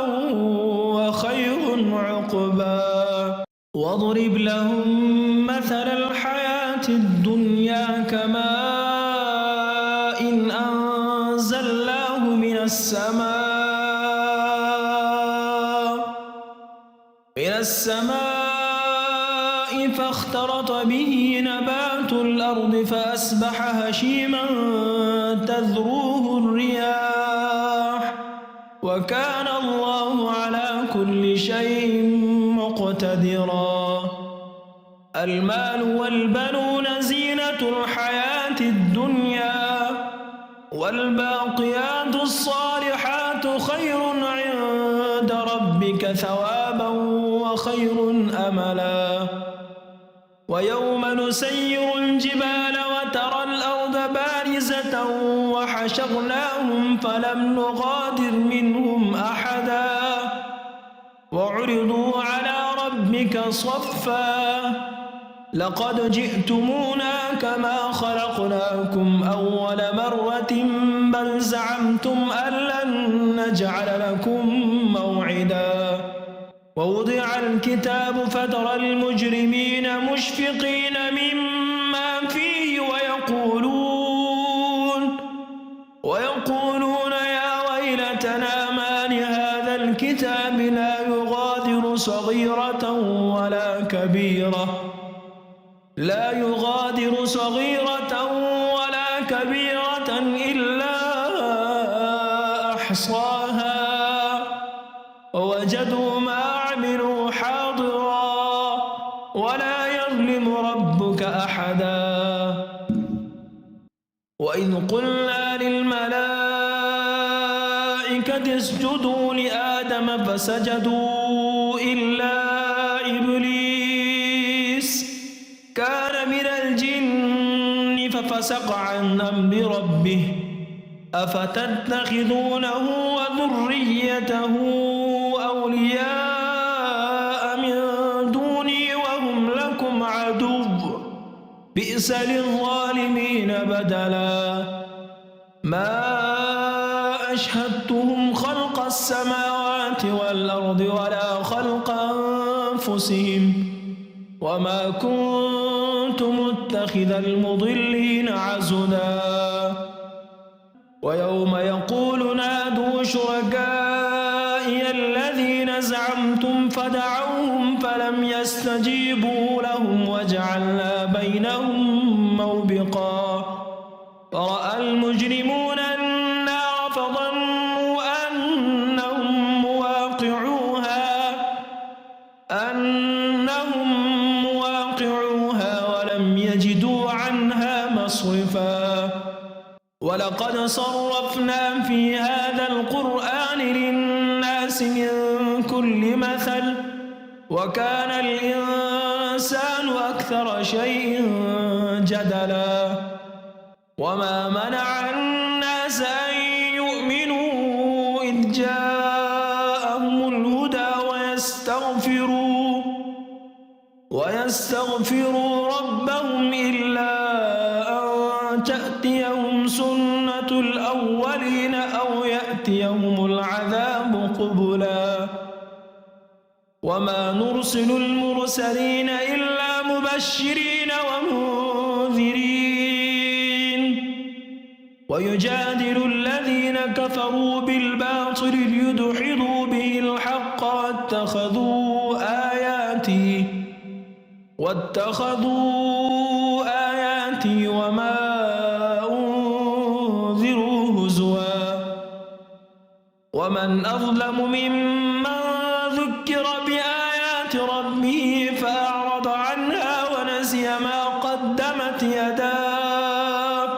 وخير عقبا واضرب لهم مثل الحياة الدنيا كماء إن أنزلناه من السماء فاختلط به نبات الأرض فأصبح هشيما تذروه الرياح وكان الله على كل شيء مقتدرا المال والبنون زينة الحياة الدنيا والباقيات الصالحات خير عند ربك ثوابا وخير أملا ويوم نسير الجبال وترى الأرض بارزة وحشرناهم فلم نغادر منهم أحدا وعرضوا على ربك صفا لقد جئتمونا كما خلقناكم أول مرة بل زعمتم أن لن نجعل لكم موعدا ووضع الكتاب فترى المجرمين مشفقين مما فيه ويقولون يا ويلتنا ما لهذا الكتاب لا يغادر صغيرة ولا كبيرة إلا أحصاها ووجدوا ما عملوا حاضرا ولا يظلم ربك أحدا وإذ قلنا للملائكة اسجدوا لآدم فسجدوا إلا إبليس كان من الجن ففسق عن أمر ربه أفتتخذونه وذريته أولياء من دوني وهم لكم عدو بئس للظالمين بدلا ما أشهدتهم خلق السماوات والأرض ولا خلق أنفسهم وما كنت متخذ المضلين عضدا ويوم يقول نادوا شركائي الذين زعمتم فدعوهم فلم يستجيبوا لهم وجعلنا بينهم موبقا فرأى المجرمون النار فظنوا أنهم مواقعوها ولم يجدوا عنها مصرفا ولقد صرفنا في هذا القرآن للناس من كل مثل وكان الإنسان أكثر شيء جدلا وما منع الناس أن يؤمنوا إذ جاءهم الهدى ويستغفروا ربهم إلا أن تأتيهم سنة الأولين أو يأتيهم العذاب قبلا وما نرسل المرسلين إلا مبشرين ومنذرين ويجادل الذين كفروا بالباطل ليدحضوا به الحق واتخذوا آياتي وما أنذروا هزوا ومن أظلم ممن ذكر بآيات ربه فأعرض عنها ونسي ما قدمت يداه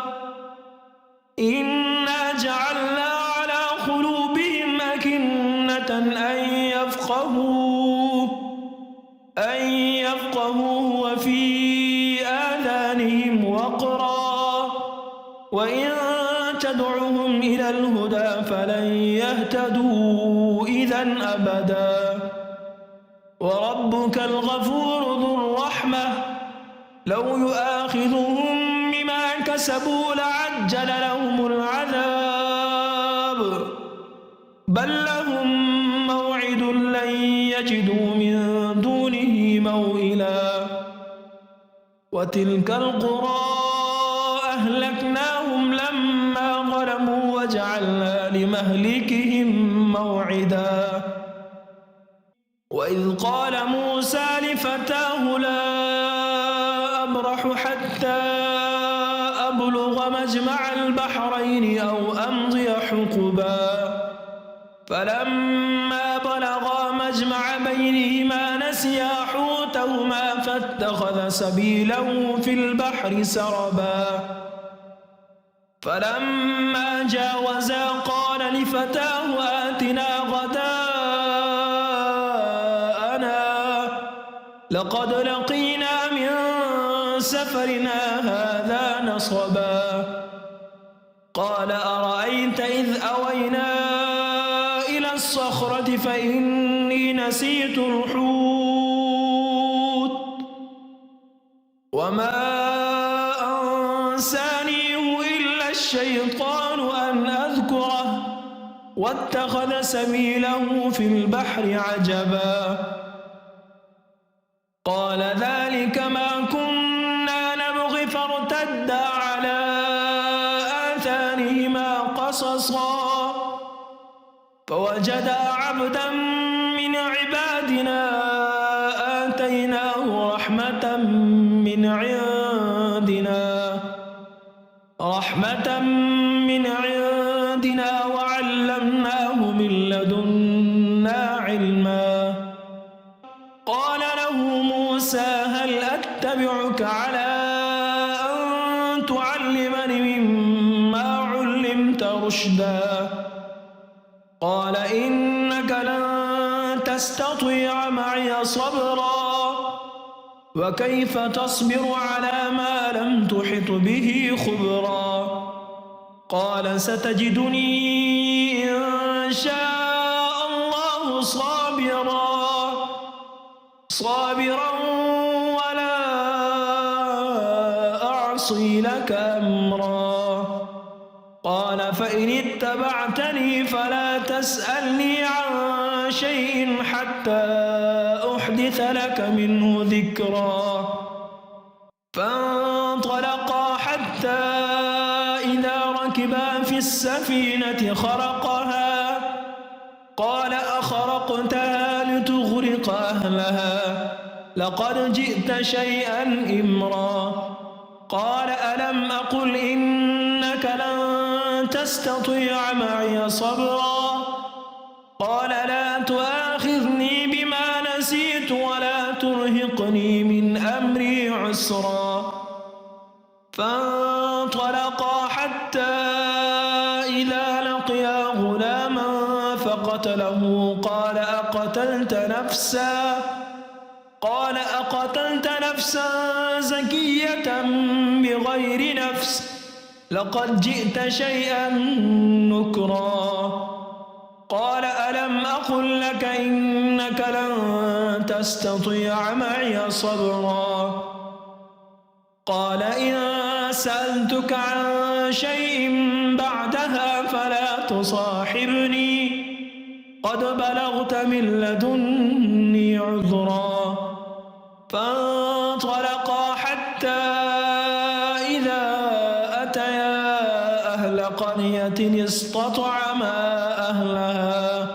إنا جعلنا على قلوبهم أكنة أن يفقهوه وفي آذانهم وقرا وإن تدعوهم إلى الهدى فلن يهتدوا إذا أبدا وربك الغفور ذو الرحمة لو يؤاخذهم بما كسبوا لعجل لهم العذاب بل لهم موعد لن يجدوا من دونه موئلا وتلك القرى أهلكناهم لما ظلموا وجعلنا لمهلكهم موعدا وإذ قال موسى لفتاه لا أبرح حتى أبلغ مجمع البحرين أو أمضي حقبا فلما بلغا مجمع بينهما نسيا حوتهما فاتخذ سبيله في البحر سربا فلما جاوزا قال لفتاه آتنا غداءنا لقد لقينا من سفرنا هذا نصبا قال أرأيت إذ أوينا إلى الصخرة فإني نسيت الحوت وما أنسانيه إلا الشيطان أن أذكره واتخذ سبيله في البحر عجبا قال ذلك ما كنا نبغي فارتدا على آثارهما قصصا فوجدا عبدا من عبادنا آتيناه رحمة من عندنا وعلمناه من لدنا علما قال له موسى هل أتبعك على أن تعلمني مما علمت رشدا قال إنك لن تستطيع معي صبرا وكيف تصبر على ما لم تحط به خبرا قال ستجدني إن شاء الله صابرا ولا أعصي لك أمرا قال فإن اتبعتني فلا تسألني عن شيء حتى أحدث لك منه ذكرا فانطلقا حتى إذا ركبا في السفينة خرقها قال أخرقتها لتغرق أهلها لقد جئت شيئا إمرا قال ألم أقل إنك لن تستطيع معي صبرا قال لا تؤاخذني بما نسيت ولا ترهقني من أمري عسرا فانطلقا حتى إذا لقيا غلاما فقتله قال أقتلت نفسا زكية بغير نفس لقد جئت شيئا نكرا قال ألم أقل لك إنك لن تستطيع معي صبرا قال إن سألتك عن شيء بعدها فلا تصاحبني قد بلغت من لدني عذرا فانطلقا حتى إذا أتيا أهل قرية استطعما أهلها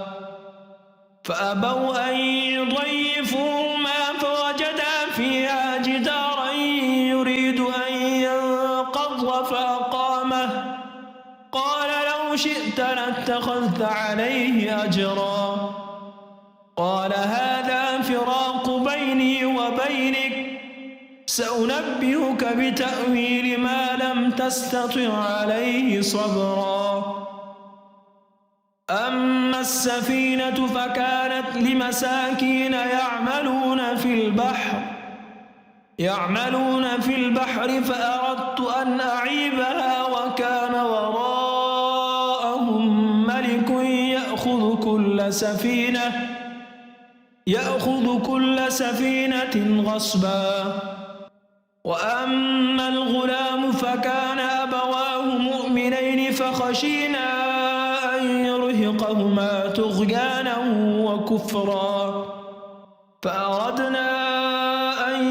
فأبوا أن يضيفوهما فوجدا فيها جدارا يريد أن ينقض فأقامه قال لو شئت لاتخذت عليه أجرا قال هذا فراق بيني وبينك سأنبئك بتأويل ما لم تستطع عليه صبرا أما السفينة فكانت لمساكين يعملون في البحر فأردت أن أعيبها وكان وراءهم ملك يأخذ كل سفينة غصبا وأما الغلام فكان أبواه مؤمنين فخشينا أن يرهقهما طغيانا وكفرا فأردنا أن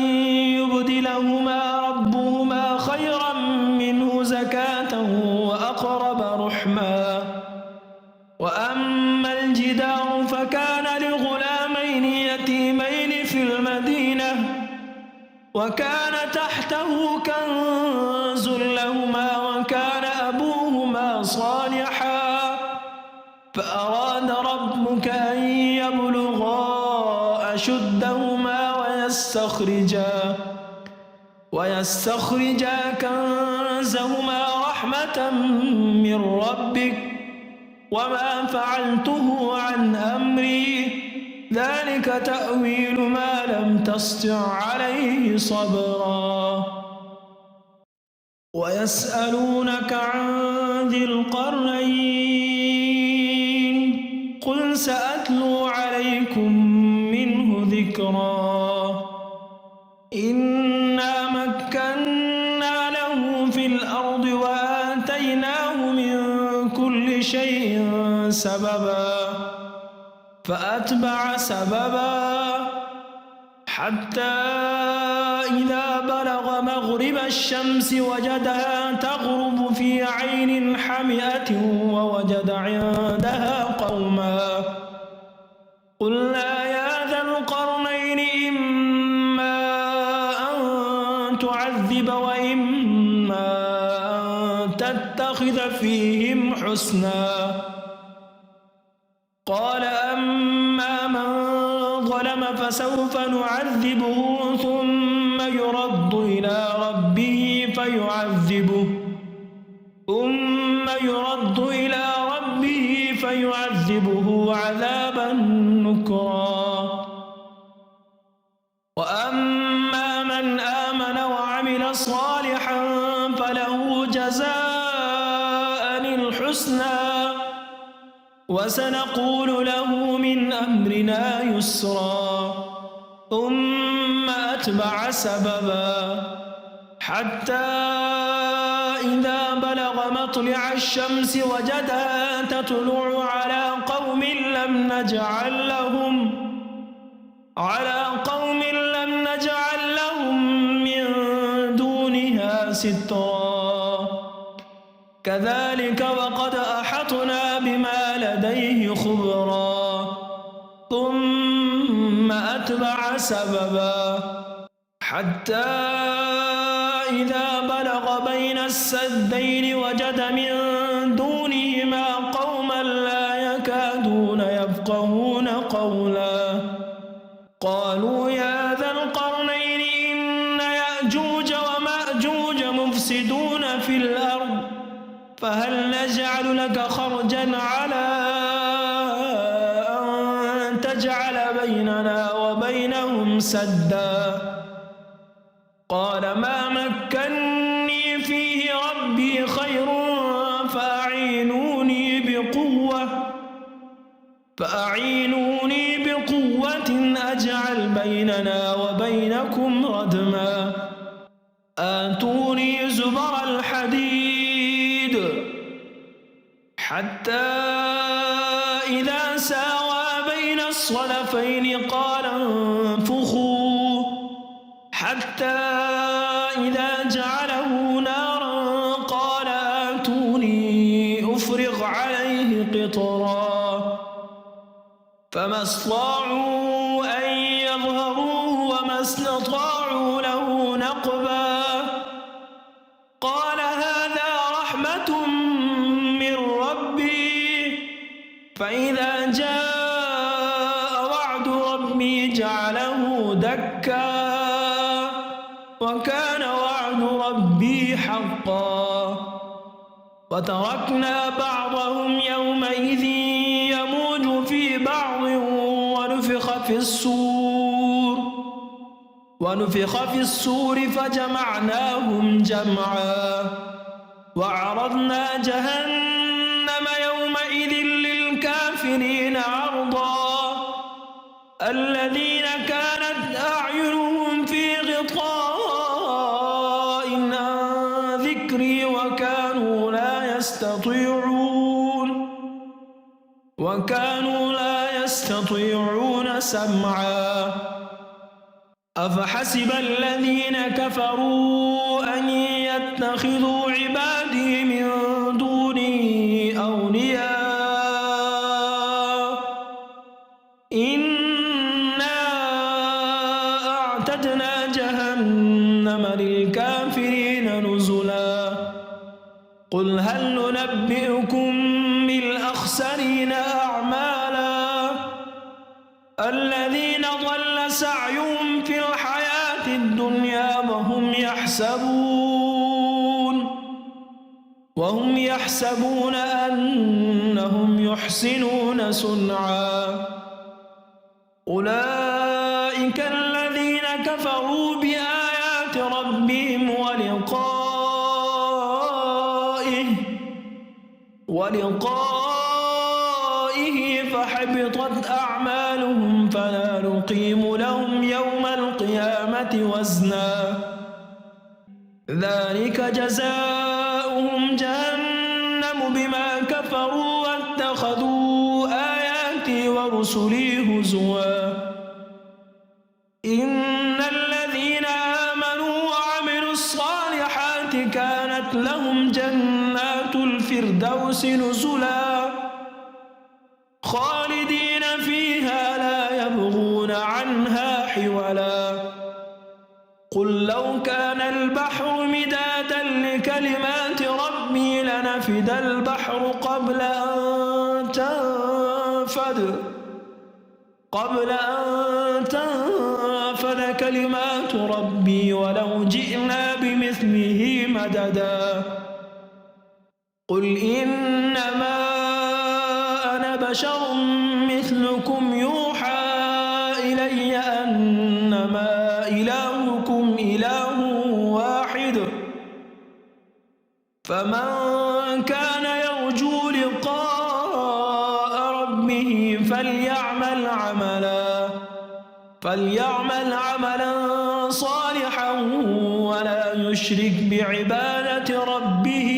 يبدلهما ربهما خيرا منه زكاة وأقرب رحما وأما الجدار فكان لغلامين يتيمين في المدينة وكان تحته كنز لهما وكان أبوهما صالحا فأراد ربك أن يبلغا أشدهما ويستخرجا كنزهما رحمة من ربك وما فعلته عن أمري ذلك تأويل ما لم تسطع عليه صبرا ويسألونك عن ذي القرنين قل سأتلو عليكم منه ذكرا إنا مكنا له في الأرض وآتيناه من كل شيء سببا فأتبع سببا حتى إذا بلغ مغرب الشمس وجدها تغرب في عين حمئة ووجد عندها قوما قلنا يا ذا القرنين إما أن تعذب وإما أن تتخذ فيهم حسنا قال أما من ظلم فسوف نعذبه ثم يرد إلى ربه فيعذبه عذابا نكرا وأما من آمن وعمل صالحا فله جزاء الحسنى وسنقول له من أمرنا يسرا ثم أتبع سببا حتى إذا بلغ مطلع الشمس وجدها تطلع على قوم لم نجعل لهم من دونها سترا كذلك وقد أحطنا بما لديه خبرا ثم أتبع سببا حتى إذا بلغ بين السدين وجد من دونهما قوما لا يكادون يفقهون قولا قالوا يا ذا القرنين إن يأجوج ومأجوج مفسدون في الأرض فهل نجعل لك خرجا على أن تجعل بيننا وبينهم سدا قال ما مكني فيه ربي خير فأعينوني بقوة أجعل بيننا وبينكم ردما آتوني زبر الحديد حتى إذا ساوى بين الصدفين قال انفخوا حتى إذا جعله نارا قال آتوني فما استطاعوا أن يظهروه وما استطاعوا له نقبا قال هذا رحمة من ربي فإذا جاء وعد ربي جعله دكا وكان وعد ربي حقا وتركنا بعضهم يومئذ يموج في بعض ونفخ في الصور فجمعناهم جمعا وعرضنا جهنم يومئذ للكافرين عرضا الذين كانت أعينهم في غطاء عن ذكري وكانوا لا يستطيعون سمعا أفحسب الذين كفروا أن يتخذوا عبادي من دوني أولياء إنا أعتدنا جهنم للكافرين نزلا قل هل ننبئكم بالأخسرين أعمالا الذين ضل سعيهم في الحياة الدنيا وهم يحسبون أنهم يحسنون صنعا أولئك الذين كفروا بآيات ربهم ولقائه فحبطت أعمالهم فلا نقيم لهم يوم القيامة وزنا ذلك جزاؤهم جهنم بما كفروا واتخذوا آياتي ورسلي هزوا إن الذين آمنوا وعملوا الصالحات كانت لهم جنات الفردوس نزلا خالدين فيها لا يبغون عنها حولا قل لو كان البحر مدادا لكلمات ربي لنفد البحر قبل أن تنفد كلمات ربي ولو جئنا بمثله مددا قل إنما أنا بشر مثلكم يوحى إلي أنما إلهكم إله واحد فمن كان يرجو لقاء ربه فليعمل عملا صالحا ولا يشرك بعبادة ربه